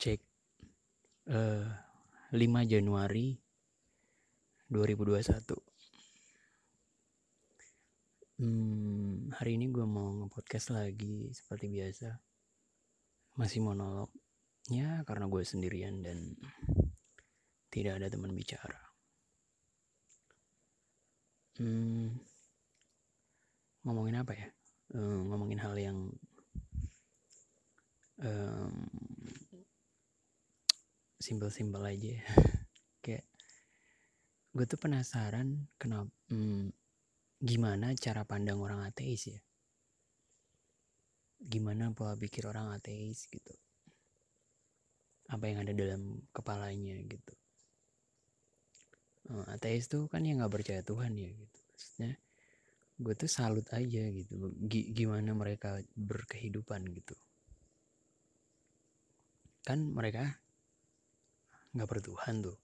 Cek 5 Januari 2021. Hari ini gue mau nge-podcast lagi seperti biasa. Masih monolog. Ya karena gue sendirian dan tidak ada teman bicara. Ngomongin apa ya? Ngomongin hal yang simpel-simpel aja. Kayak gue tuh penasaran kenapa gimana cara pandang orang ateis ya? Gimana pola pikir orang ateis gitu? Apa yang ada dalam kepalanya gitu? Ateis tuh kan yang nggak percaya Tuhan ya gitu. Maksudnya gue tuh salut aja gitu. Gimana mereka berkehidupan gitu. Kan mereka nggak bertuhan tuh.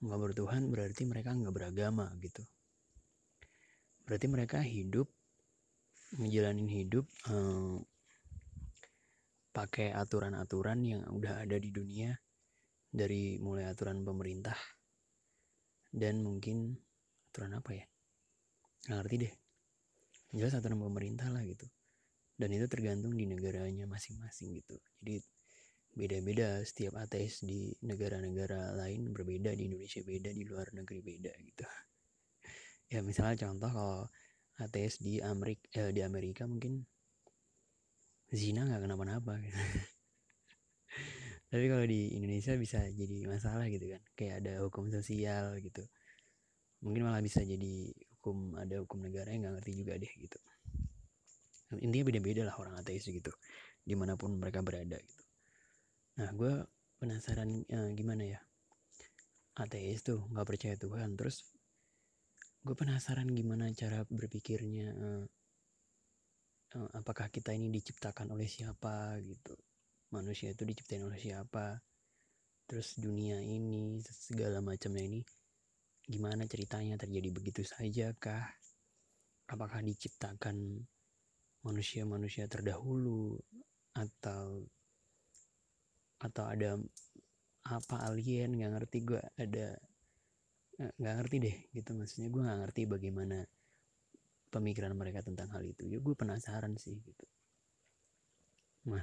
Nggak bertuhan berarti mereka nggak beragama gitu. Berarti mereka hidup ngejalanin hidup pakai aturan-aturan yang udah ada di dunia, dari mulai aturan pemerintah dan mungkin aturan apa ya, nggak ngerti deh, jelas aturan pemerintah lah gitu, dan itu tergantung di negaranya masing-masing gitu. Jadi beda-beda, setiap ateis di negara-negara lain berbeda, di Indonesia beda, di luar negeri beda gitu. Ya misalnya contoh, kalau ateis di Amerika mungkin zina nggak kenapa-napa gitu. Tapi kalau di Indonesia bisa jadi masalah gitu kan, kayak ada hukum sosial gitu, mungkin malah bisa jadi ada hukum negara yang nggak ngerti juga deh gitu. Intinya beda-beda lah orang ateis gitu, dimanapun mereka berada gitu. Nah gue penasaran gimana ya ateis tuh nggak percaya Tuhan, terus gue penasaran gimana cara berpikirnya, apakah kita ini diciptakan oleh siapa gitu, manusia itu diciptain oleh siapa, terus dunia ini segala macamnya ini gimana ceritanya, terjadi begitu saja kah, apakah diciptakan manusia-manusia terdahulu, atau ada apa alien, nggak ngerti gue, nggak ngerti deh gitu. Maksudnya gue nggak ngerti bagaimana pemikiran mereka tentang hal itu. Ya gue penasaran sih gitu. Nah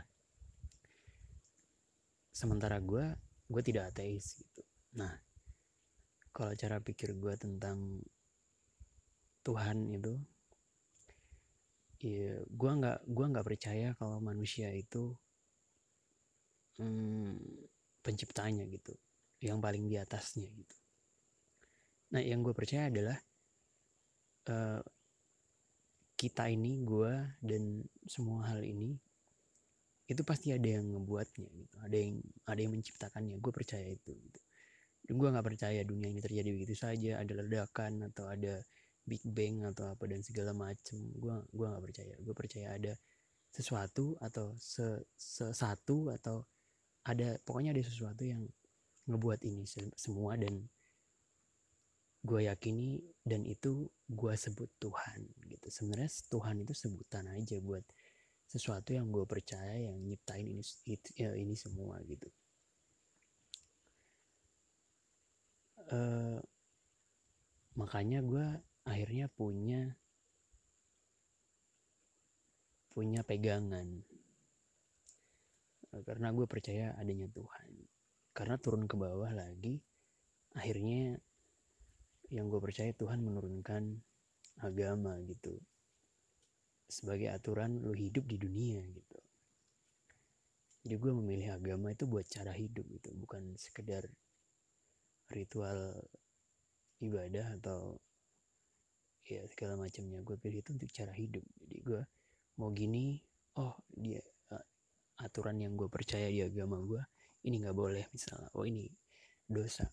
sementara gue tidak ateis gitu. Nah kalau cara pikir gue tentang Tuhan itu, ya gue nggak percaya kalau manusia itu penciptanya gitu, yang paling di atasnya gitu. Nah yang gue percaya adalah kita ini, gue dan semua hal ini itu pasti ada yang ngebuatnya gitu, ada yang menciptakannya. Gue percaya itu gitu. Dan gue nggak percaya dunia ini terjadi begitu saja, ada ledakan atau ada Big Bang atau apa dan segala macem. Gue nggak percaya. Gue percaya ada sesuatu atau satu, atau pokoknya ada sesuatu yang ngebuat ini semua, dan gue yakini, dan itu gue sebut Tuhan gitu. Sebenarnya Tuhan itu sebutan aja buat sesuatu yang gue percaya yang nyiptain ini semua gitu. Makanya gue akhirnya punya pegangan, karena gue percaya adanya Tuhan. Karena turun ke bawah lagi, akhirnya yang gue percaya Tuhan menurunkan agama gitu sebagai aturan lo hidup di dunia gitu. Jadi gue memilih agama itu buat cara hidup gitu, bukan sekedar ritual ibadah atau ya segala macamnya. Gue pilih itu untuk cara hidup. Jadi gue mau gini, oh dia aturan yang gue percaya di agama gue ini nggak boleh misalnya, oh ini dosa,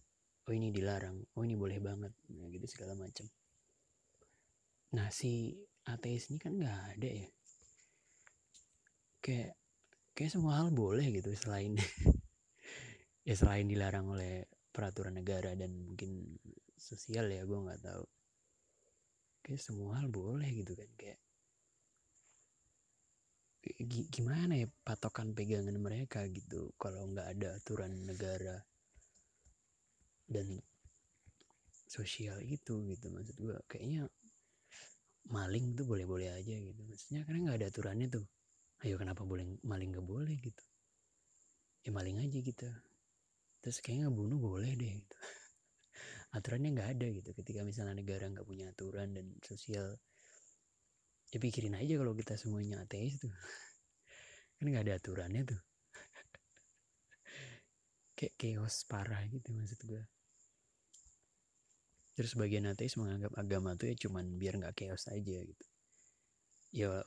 oh ini dilarang, oh ini boleh banget, nah gitu segala macam. Nah si ateis ini kan nggak ada ya, kayak semua hal boleh gitu, selain ya selain dilarang oleh peraturan negara dan mungkin sosial ya, gue nggak tahu. Kayak semua hal boleh gitu kan, gimana ya patokan pegangan mereka gitu kalau nggak ada aturan negara dan sosial itu gitu. Maksud gue kayaknya maling tuh boleh-boleh aja gitu, maksudnya karena nggak ada aturannya tuh. Ayo kenapa boleh maling nggak boleh gitu, ya maling aja gitu. Terus kayaknya bunuh boleh deh gitu. Aturannya nggak ada gitu. Ketika misalnya negara nggak punya aturan dan sosial, ya pikirin aja kalau kita semuanya ateis tuh kan nggak ada aturannya tuh, kayak chaos parah gitu maksud gue. Terus sebagian ateis menganggap agama tuh ya cuman biar nggak chaos aja gitu. Ya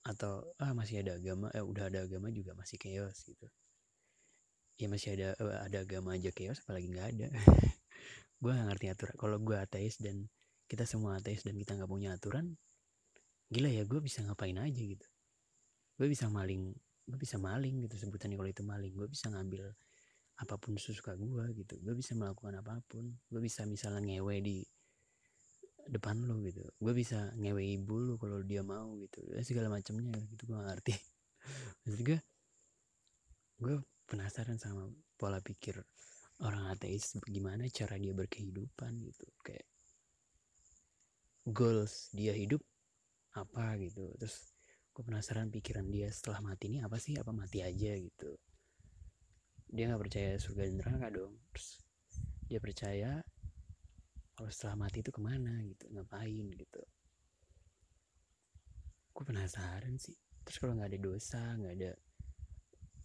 atau masih ada agama, udah ada agama juga masih chaos gitu. Ya masih ada agama aja chaos apalagi nggak ada. Gue nggak ngerti aturan. Kalau gue ateis dan kita semua ateis dan kita nggak punya aturan, gila ya gue bisa ngapain aja gitu. Gue bisa maling gitu sebutannya kalau itu maling. Gue bisa ngambil apapun sesuka gue gitu. Gue bisa melakukan apapun. Gue bisa misalnya ngewe di depan lo gitu. Gue bisa ngewe ibu lo kalau dia mau gitu. Ya, segala macamnya gitu. Gue gak ngerti. Maksud gue penasaran sama pola pikir orang ateis, gimana cara dia berkehidupan gitu. Kayak goals dia hidup apa gitu. Terus gue penasaran pikiran dia setelah mati ini apa sih, apa mati aja gitu. Dia nggak percaya surga dan neraka dong. Terus dia percaya kalau setelah mati itu kemana gitu, ngapain gitu. Gue penasaran sih. Terus kalau nggak ada dosa, nggak ada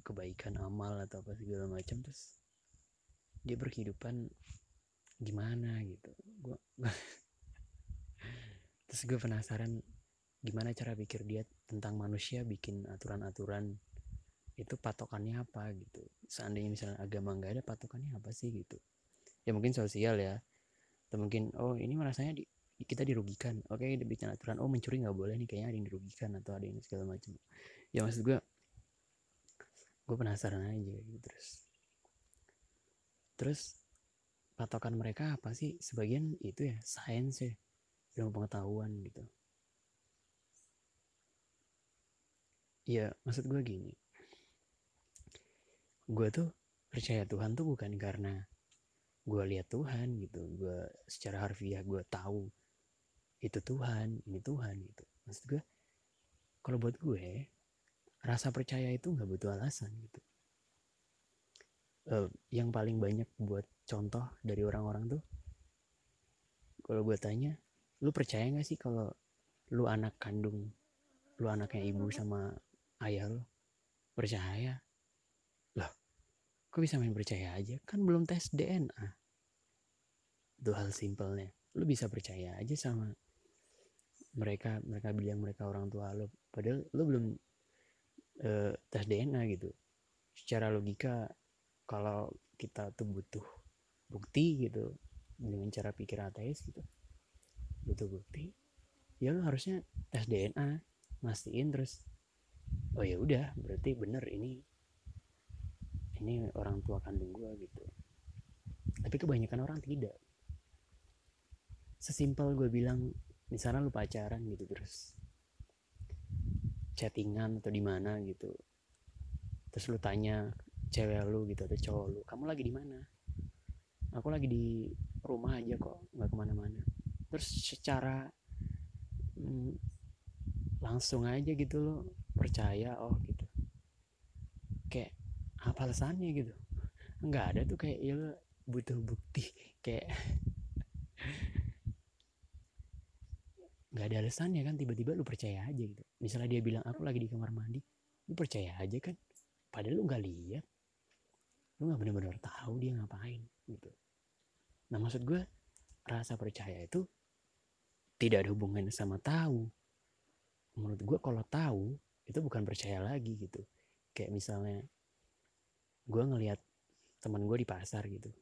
kebaikan amal atau apa segala macam, terus dia berkehidupan gimana gitu. Terus gue penasaran gimana cara pikir dia tentang manusia bikin aturan-aturan itu, patokannya apa gitu. Seandainya misalnya agama nggak ada, patokannya apa sih gitu. Ya mungkin sosial ya, atau mungkin ini merasanya kita dirugikan, oke dia bikin aturan, mencuri nggak boleh nih, kayaknya ada yang dirugikan atau ada yang segala macam. Ya maksud gue penasaran aja gitu. Terus patokan mereka apa sih? Sebagian itu ya sains ya, ilmu pengetahuan gitu. Ya maksud gue gini, gue tuh percaya Tuhan tuh bukan karena gue lihat Tuhan gitu, gue secara harfiah gue tahu itu Tuhan, ini Tuhan gitu. Maksud gue, kalau buat gue rasa percaya itu nggak butuh alasan gitu. Yang paling banyak buat contoh dari orang-orang tuh, kalau gue tanya, lu percaya nggak sih kalau lu anak kandung, lu anaknya ibu sama ayah lu? Percaya. Loh, kok bisa main percaya aja? Kan belum tes DNA. Itu hal simpelnya. Lu bisa percaya aja sama mereka bilang mereka orang tua lu, padahal lu belum tes DNA gitu. Secara logika, kalau kita tuh butuh bukti gitu dengan cara pikir ateis gitu, butuh bukti, ya lu harusnya tes DNA, mastiin, terus ya udah berarti bener ini orang tua kandung gue gitu. Tapi kebanyakan orang tidak. Sesimpel gue bilang, misalnya lu pacaran gitu, terus chattingan atau di mana gitu, terus lu tanya cewek lu gitu atau cowok lu, kamu lagi di mana? Aku lagi di rumah aja kok, nggak kemana-mana. Terus secara langsung aja gitu lo percaya, gitu. Kayak apa alasannya gitu? Nggak ada tuh, kayak ya lo butuh bukti. Kayak nggak ada alasannya kan, tiba-tiba lu percaya aja gitu. Misalnya dia bilang aku lagi di kamar mandi, lu percaya aja kan, padahal lu nggak lihat, lu nggak benar-benar tahu dia ngapain gitu. Nah maksud gue, rasa percaya itu tidak ada hubungan sama tahu. Menurut gue kalau tahu itu bukan percaya lagi gitu. Kayak misalnya gue ngelihat teman gue di pasar gitu,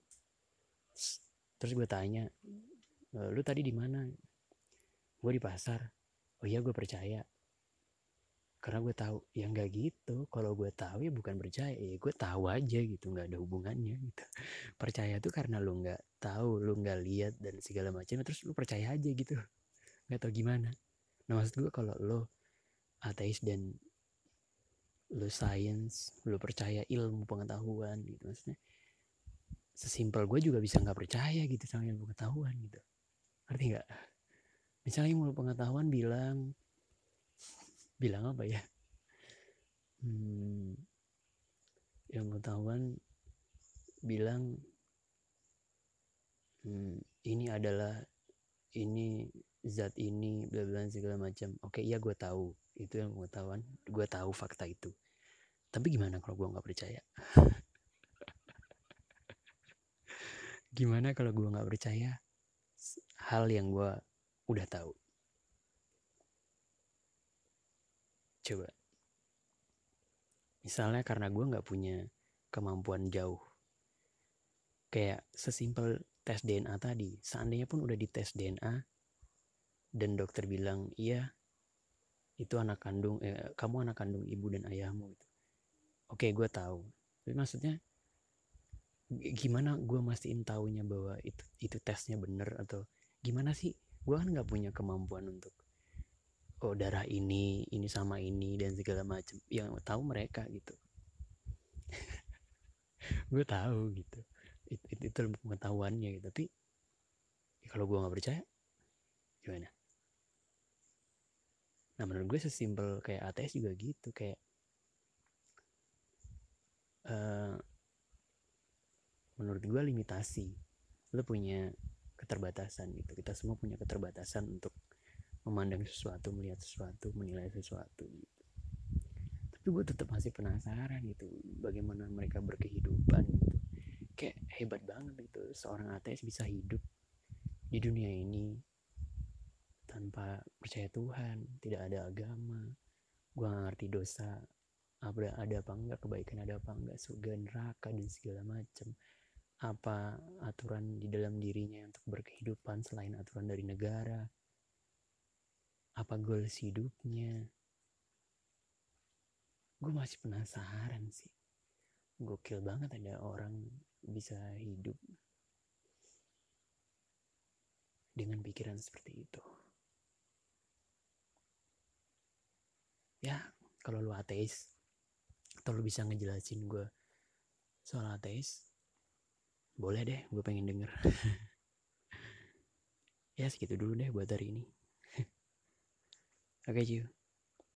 terus gue tanya, lu tadi di mana? Gue di pasar. Oh iya, gue percaya karena gue tahu. Ya nggak gitu. Kalau gue tahu ya bukan percaya, ya gue tahu aja gitu, nggak ada hubungannya gitu. Percaya tuh karena lu nggak tahu, lu nggak lihat dan segala macam, terus lu percaya aja gitu, nggak tahu gimana. Nah maksud gue, kalau lo ateis dan lu sains, lu percaya ilmu pengetahuan gitu. Maksudnya sesimpel gue juga bisa nggak percaya gitu sama ilmu pengetahuan gitu. Ngerti nggak? Misalnya ilmu pengetahuan bilang apa ya? Ilmu pengetahuan bilang ini adalah ini zat ini bla bla segala macam. Oke, iya gue tahu itu ilmu pengetahuan, gue tahu fakta itu. Tapi gimana kalau gue nggak percaya? Gimana kalau gue nggak percaya hal yang gue udah tahu? Coba, misalnya karena gue nggak punya kemampuan jauh, kayak sesimpel tes DNA tadi. Seandainya pun udah dites DNA dan dokter bilang iya itu kamu anak kandung ibu dan ayahmu gitu. Oke, gue tahu. Tapi maksudnya gimana gue mastiin taunya bahwa itu tesnya bener, atau gimana sih? Gue kan nggak punya kemampuan untuk darah ini sama ini dan segala macam. Yang tahu mereka gitu. Gue tahu gitu. Itu pengetahuannya gitu. Tapi kalau gue nggak percaya, gimana? Nah, menurut gue sesimpel kayak ATS juga gitu, kayak menurut gue limitasi. Lo punya keterbatasan gitu. Kita semua punya keterbatasan untuk memandang sesuatu, melihat sesuatu, menilai sesuatu gitu. Tapi gue tetap masih penasaran gitu, bagaimana mereka berkehidupan gitu. Kayak hebat banget gitu, seorang ateis bisa hidup di dunia ini tanpa percaya Tuhan, tidak ada agama. Gue gak ngerti dosa ada apa enggak, kebaikan ada apa enggak, surga neraka dan segala macam. Apa aturan di dalam dirinya untuk berkehidupan selain aturan dari negara, apa goals hidupnya. Gue masih penasaran sih. Gokil banget ada orang bisa hidup dengan pikiran seperti itu. Ya, kalau lu ateis atau lu bisa ngejelasin gue soal ateis, boleh deh, gue pengen denger. Ya segitu dulu deh buat hari ini. Oke, cuy.